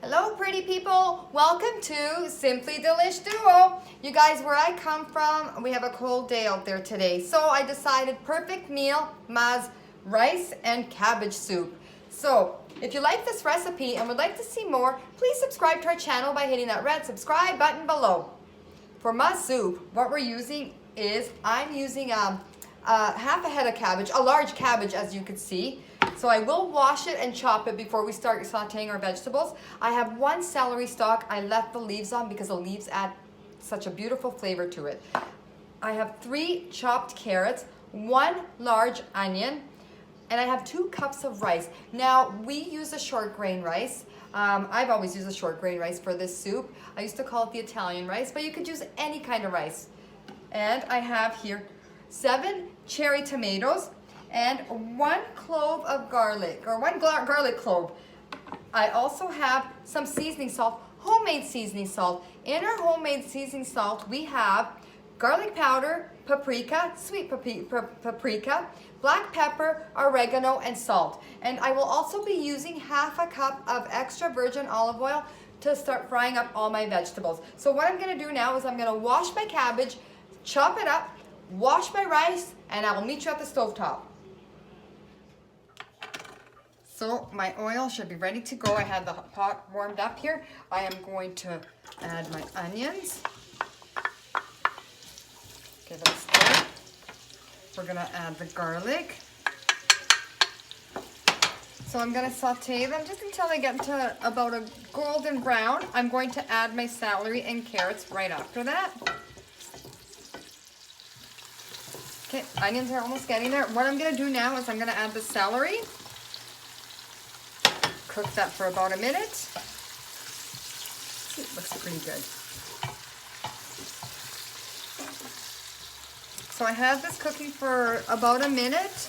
Hello pretty people, welcome to Simply Delish Duo. You guys, where I come from, we have a cold day out there today. So I decided perfect meal, rice and cabbage soup. So if you like this recipe and would like to see more, please subscribe to our channel by hitting that red subscribe button below. For my soup, what we're using is, I'm using half a head of cabbage, a large cabbage as you can see. So I will wash it and chop it before we start sauteing our vegetables. I have one celery stalk. I left the leaves on because the leaves add such a beautiful flavor to it. I have 3 chopped carrots, 1 large onion, and I have 2 cups of rice. Now, we use a short grain rice. I've always used a short grain rice for this soup. I used to call it the Italian rice, but you could use any kind of rice. And I have here 7 cherry tomatoes, and 1 clove of garlic, or 1 garlic clove. I also have some seasoning salt, homemade seasoning salt. In our homemade seasoning salt, we have garlic powder, paprika, sweet paprika, black pepper, oregano, and salt. And I will also be using half a cup of extra virgin olive oil to start frying up all my vegetables. So what I'm gonna do now is I'm gonna wash my cabbage, chop it up, wash my rice, and I will meet you at the stovetop. So my oil should be ready to go. I had the pot warmed up here. I am going to add my onions. Give it a stir. We're gonna add the garlic. So I'm gonna saute them just until they get to about a golden brown. I'm going to add my celery and carrots right after that. Okay, onions are almost getting there. What I'm gonna do now is I'm gonna add the celery. Cook that for about a minute. It looks pretty good. So I have this cooking for about a minute.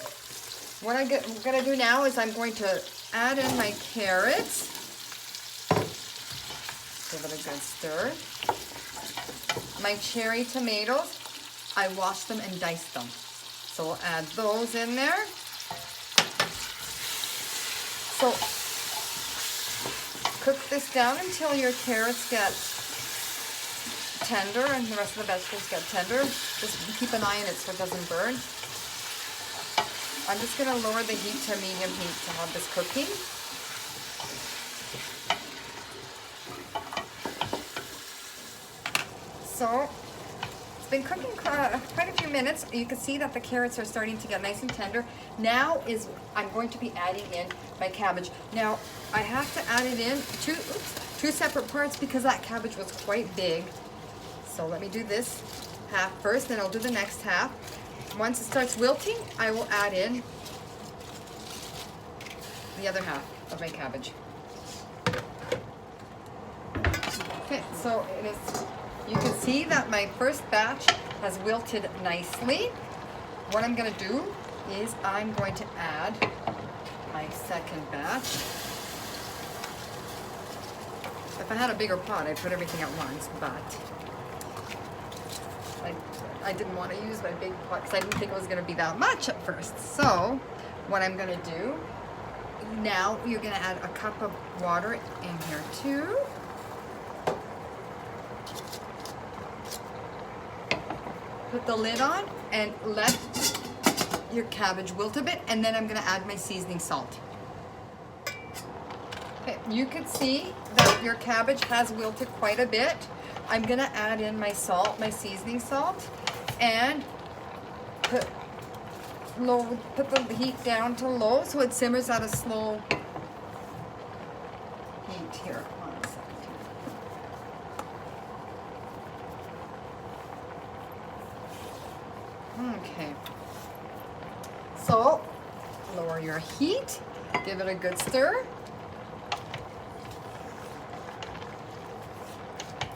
What I'm gonna do now is I'm going to add in my carrots. Give it a good stir. My cherry tomatoes, I washed them and diced them. So we'll add those in there. So cook this down until your carrots get tender and the rest of the vegetables get tender. Just keep an eye on it so it doesn't burn. I'm just going to lower the heat to medium heat to have this cooking. So it's been cooking quite a few minutes. You can see that the carrots are starting to get nice and tender. Now I'm going to be adding in my cabbage. Now I have to add it in two separate parts because that cabbage was quite big. So let me do this half first, then I'll do the next half. Once it starts wilting, I will add in the other half of my cabbage. Okay, so you can see that my first batch has wilted nicely. What I'm going to do is I'm going to add my second batch. If I had a bigger pot, I'd put everything at once, but I didn't want to use my big pot because I didn't think it was going to be that much at first. So what I'm going to do, now you're going to add a cup of water in here too. Put the lid on and let your cabbage wilt a bit, and then I'm going to add my seasoning salt. Okay, you can see that your cabbage has wilted quite a bit. I'm going to add in my salt, my seasoning salt, and put the heat down to low so it simmers at a slow heat here. Hold on a second. Okay. So lower your heat, give it a good stir.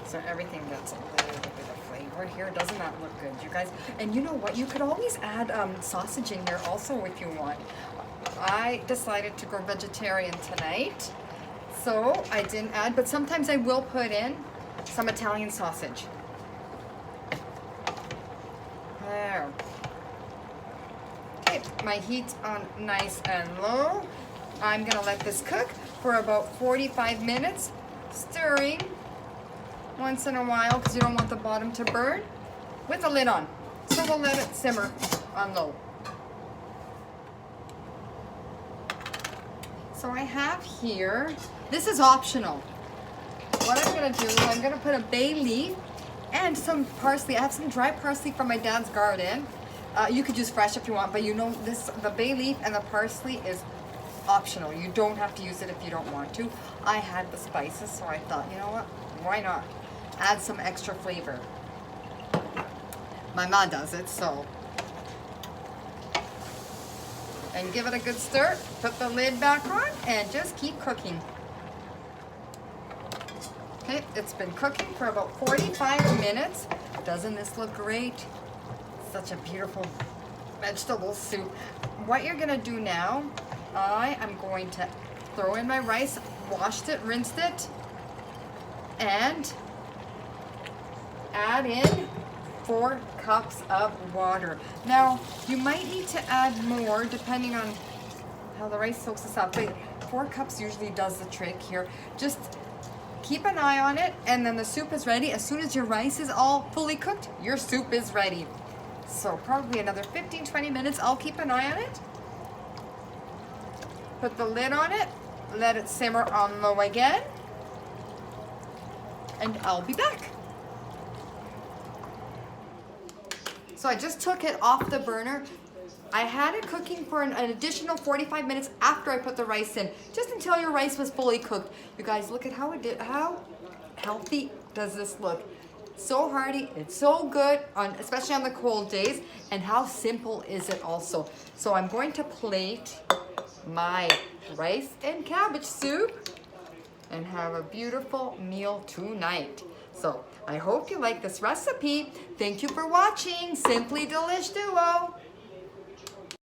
So everything gets a little bit of flavor here. Doesn't that look good, you guys? And you know what? You could always add sausage in here also if you want. I decided to go vegetarian tonight, so I didn't add, but sometimes I will put in some Italian sausage. There. Okay, my heat's on nice and low. I'm gonna let this cook for about 45 minutes stirring once in a while because you don't want the bottom to burn, with the lid on. So we'll let it simmer on low. So I have here, this is optional. What I'm gonna do is I'm gonna put a bay leaf and some parsley. I have some dry parsley from my dad's garden. You could use fresh if you want, but you know this, the bay leaf and the parsley is optional. You don't have to use it if you don't want to. I had the spices, so I thought, you know what, why not? Add some extra flavor. My mom does it, so. And give it a good stir, put the lid back on, and just keep cooking. Okay, it's been cooking for about 45 minutes. Doesn't this look great? Such a beautiful vegetable soup. What you're gonna do now, I am going to throw in my rice, washed it, rinsed it, and add in 4 cups of water. Now, you might need to add more depending on how the rice soaks this up, but 4 cups usually does the trick here. Just keep an eye on it, and then the soup is ready. As soon as your rice is all fully cooked, your soup is ready. So probably another 15-20 minutes, I'll keep an eye on it. Put the lid on it, let it simmer on low again, and I'll be back. So I just took it off the burner. I had it cooking for an additional 45 minutes after I put the rice in, just until your rice was fully cooked. You guys, look at how it did. How healthy does this look? So hearty, it's so good, especially on the cold days, and how simple is it also? So I'm going to plate my rice and cabbage soup and have a beautiful meal tonight. So I hope you like this recipe. Thank you for watching Simply Delish Duo.